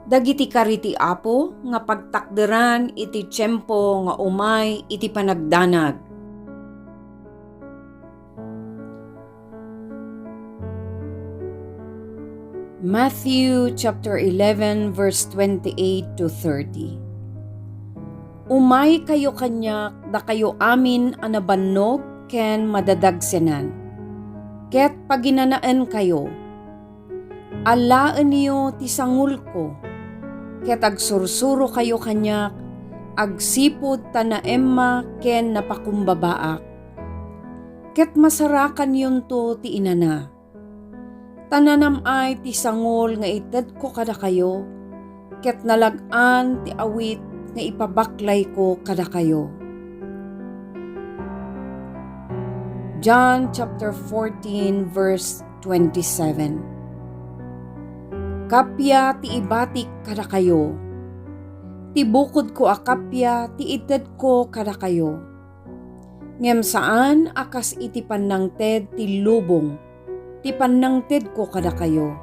Dagiti kariti Apo nga pagtakderan iti tiyempo nga umay iti panagdanag. Matthew chapter 11 verse 28 to 30. Umay kayo kanyak da kayo amin anabannog ken madadagsenan. Ket paginanaan kayo. Alaan niyo ti sangul ko. Ket agsursuro kayo kanyak, agsipod tanaemma ken napakumbabaak. Ket masarakan yun to ti inana. Tananam ay ti sangol nga ited ko kada kayo, ket nalag-an ti awit nga ipabaklay ko kada kayo. John chapter 14 verse 27. Kapya ti ibatik kada kayo. Ti bukod ko akapya ti ited ko kada kayo. Ngem saan akas iti panangted ti lubong, ti panangted ko kada kayo.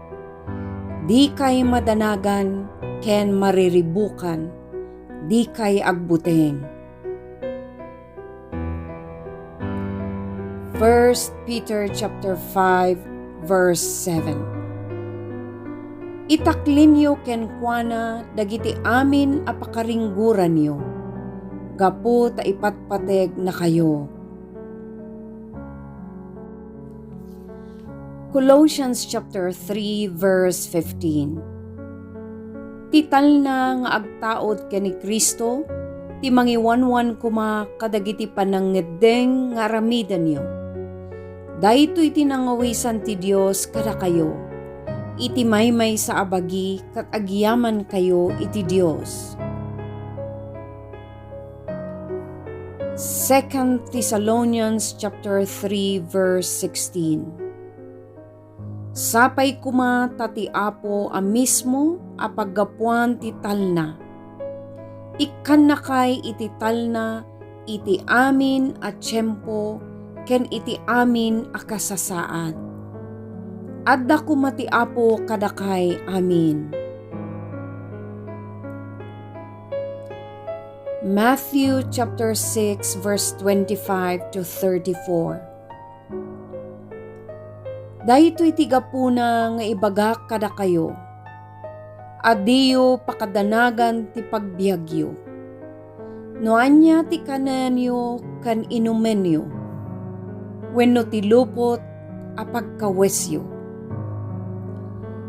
Di kay madanagan ken mariribukan, di kay agbuteng. 1 Peter chapter 5 verse 7. Itaklinyo ken kuana dagiti amin apakaringguran nyo, gapu ta ipatpateg na kayo. Colossians chapter 3 verse 15. Tital na nga agtaod ken ni Kristo, ti mangiwanwan kuma kadagiti panangedeng nga aramidan nyo. Daytoy tinangawisan ti Dios kada kayo. Iti maymay sa abagi kat agyaman kayo iti Dios. 2 Thessalonians chapter 3 verse 16. Sapay kuma tati Apo a mismo a paggapuan ti talna. Ikkan na kay iti talna iti amin a tiyempo ken iti amin a kasasaad. Adda kumati Apo kadakay. Amin. Matthew chapter 6 verse 25 to 34. Daytoy ti gapuna nga ibagak kada kayo. Adiyo pakadanagan ti pagbiagyo. Noanya ti kananyo kan inumenyo. Wenno ti lupot a pagkawesyo.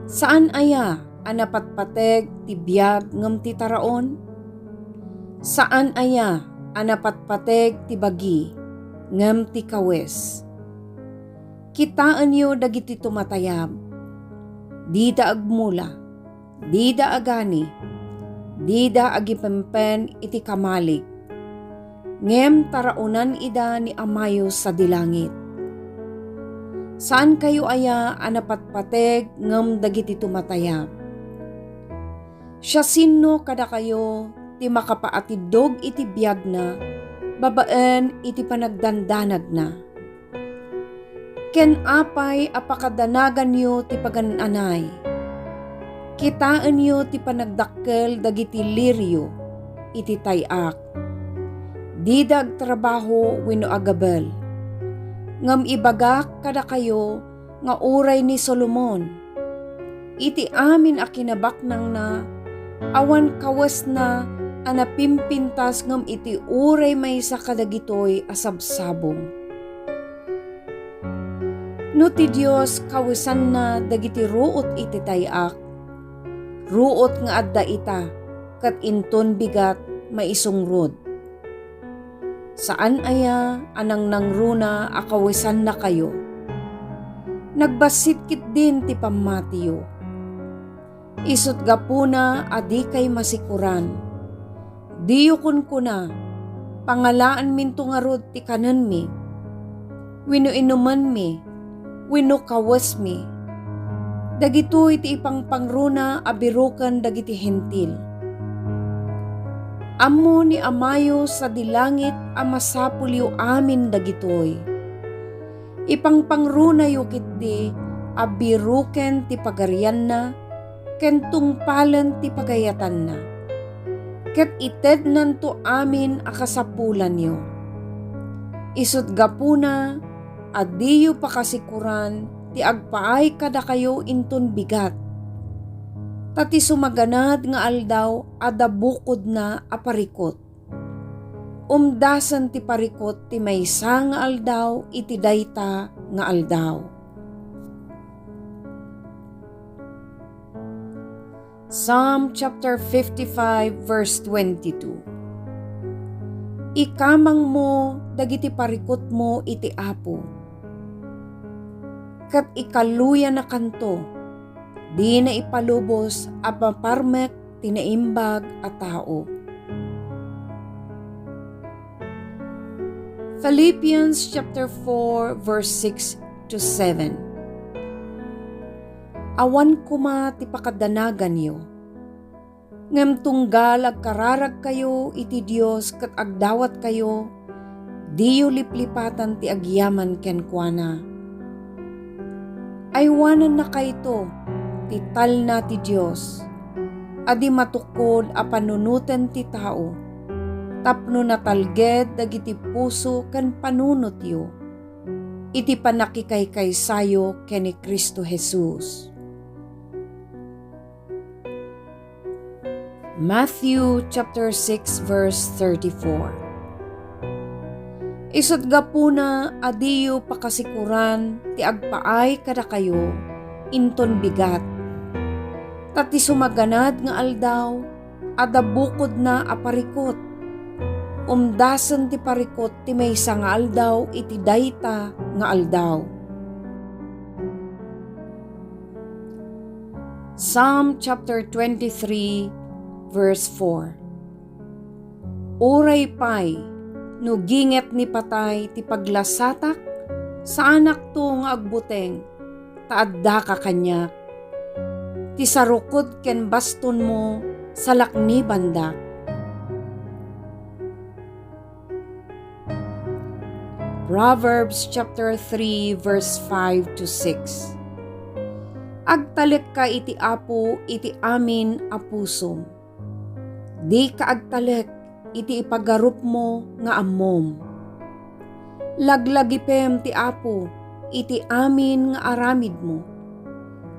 Saan aya anapatpateg ti biag ngem ti taraon? Saan aya anapatpateg ti bagi ngem ti kawes? Kitaan yo dagiti tumatayab. Dida agmula, dida agani, dida agipempen iti kamalig. Ngem taraonan ida ni amayo sa dilangit. Saan kayo aya anapatpateg ngem dagiti tumatayab? Siya sino kada kayo ti makapaatidog iti biag na, babaen iti panagdandanag na. Ken apay apakadanagan yo ti pagananay. Kitaan yo ti panagdakkel dagiti liryo iti tayak. Didag trabaho wenno agabel. Ngam ibagak kada kayo nga uray ni Solomon. Iti amin a kinabaknang na, awan kawas na anapimpintas ngam iti uray maysa kadagitoy asabsabong. No ti Dios kawisan na dagiti ruot iti tayak, ruot nga adda ita, kat inton bigat maisungrod. Saan aya anang nangruna akawisan na kayo? Nagbasitkit din ti pamatiyo. Isut gapuna adi kay masikuran. Diyo kun kuna, pangalaan minto nga rod ti kanan mi. Wino inuman mi, wino kawas mi. Dagitoy ti ipangpangruna abirukan dagiti hentil. Ammo ni amayo sa dilangit amasapulyo amin dagitoy. Ipangpangruna yu kitdi abiruken ti pagarian na, ken tungpalan ti pagayatan na. Ket ited nanto amin akasapulan yo. Isut gapuna, adiyo pakasikuran, ti agpaay kada kayo inton bigat. Tati sumaganad nga aldaw, ada bukod na aparikot. Umdasan ti parikot ti maysa nga aldaw, iti dayta nga aldaw. Psalm chapter 55 verse 22. Ikamang mo dagiti parikot mo iti Apo. Kat ikaluya na kanto, di na ipalubos a maparmek tinaimbag a tao. Philippians chapter 4 verse 6 to 7. Awan kuma ti pakadanagan yo. Ngem tunggal agkararag kayo iti Dios ket agdawat kayo, diyo liplipatan ti agyaman kenkwana. Aywanan na kayto, ti tal na ti Dios, adi matukod a panunuten ti tao, tapno natalged dagiti puso ken panunot yo, iti panakikaykaysayo ken ni Kristo Jesus. Matthew chapter 6 verse 34. Isut gapuna adiyo pakasikuran ti agpaay kada kayo inton bigat. Tati sumaganad nga aldaw, ada bukod na aparikot. Umdasan ti parikot ti maysa nga aldaw, iti dayta nga aldaw. Psalm chapter 23 verse 4. Uray pay, no ginget ni patay ti paglasatak, sa anak to nga agbuteng, taadda ka kanyak. Ti sarukod ken baston mo, salak ni bandak. Proverbs chapter 3 verse 5 to 6. Agtalek ka iti Apo iti amin a pusom. Di ka agtalek iti ipagarup mo nga ammom. Laglagipem ti Apo iti amin nga aramid mo.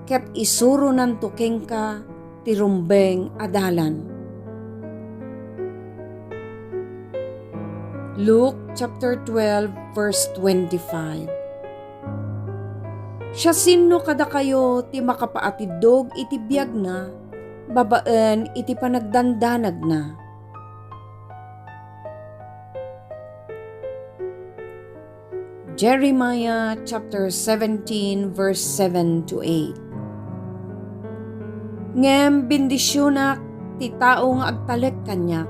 Ket isuro nanto kengka ti rumbeng adalan. Luke chapter 12 verse 25. Siya sino kada kayo ti makapaatidog iti biyag na, babaen iti panagdandanag na. Jeremiah chapter 17 verse 7 to 8. Ngem bendisyonak ti tao nga agtalek kanyak.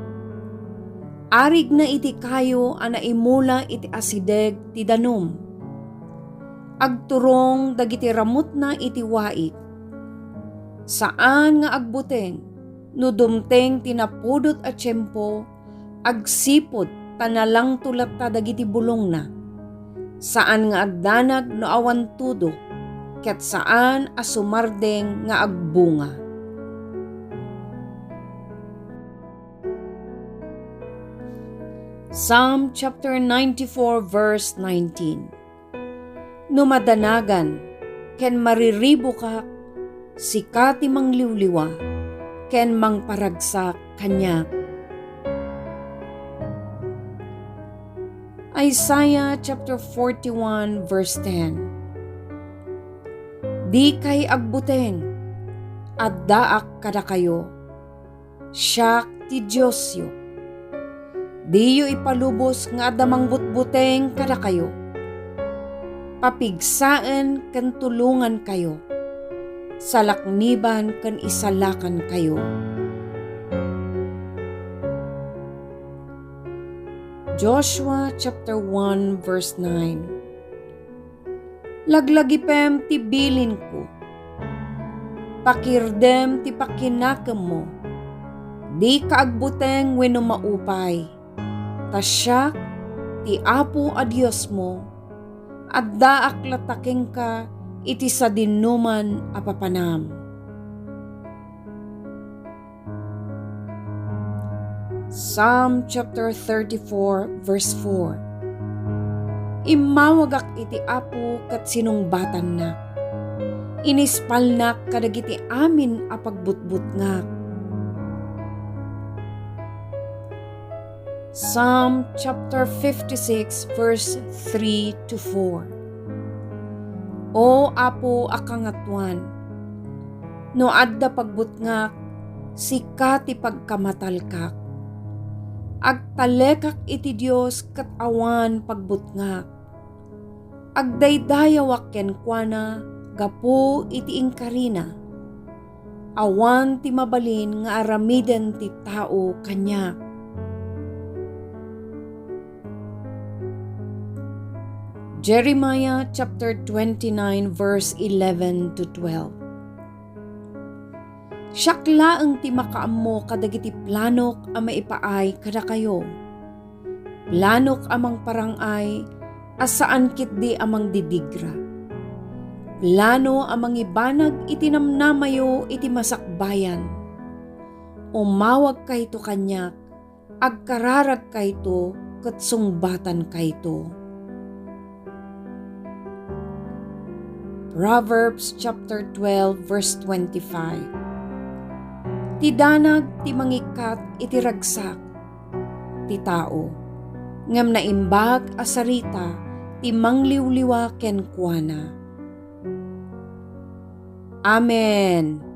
Arig na iti kayo ana imula iti asideg ti danum. Agturong dagiti ramut na iti waik. Saan nga agbuteng, no dumteng tinapudot a tiyempo, agsipod tanalang tulat ta dagiti bulong na. Saan nga agdanag no awan tudo, ket saan asumardeng nga agbunga. Psalm chapter 94 verse 19. No madanagan, ken mariribo ka, sikati mangliwliwa, ken mangparagsak kanyak. Isaiah chapter 41 verse 10. Di kay agbuteng, addaak kada kayo, siyak ti Diyosyo. Diyo ipalubos nga adamang butbuteng kada kayo. Papigsaan kan tulungan kayo. Salakniban kan isalakan kayo. Joshua chapter 1 verse 9. Laglagipem ti bilin ko. Pakirdem ti pakinakem mo. Di kaagbuteng wenno maupay. Tasyak ti Apo a Dios mo. Adda aklataking ka iti sa dinuman apapanam. Psalm chapter 34 verse 4. Imawagak iti Apo kat sinungbatan na. Inispalnak kadagiti amin a pagbutbutngak. Psalm chapter 56 verse 3 to 4. O Apo akangatuan, no adda pagbutngak, sika ti pagkamatalkak. Agtalekak iti Dios kat awan pagbutngak. Agdaydayawak ken kuana gapo iti ingkarina. Awan ti mabalin nga aramiden ti tao kanyak. Jeremiah chapter 29 verse 11 to 12. Syakla ang ti makaammo kadagiti planok a maipaay kada kayo. Planok amang parangay asaan kitdi amang didigra. Plano amang ibanag iti namnamayo iti masakbayan. Umawag kayto kanyak, agkararag kayto ket sungbatan kayto. Proverbs chapter 12 verse 25. Ti danag ti mangikat iti ragsak ti tao, ngem naimbag a sarita ti mangliwliwa ken kuana. Amen.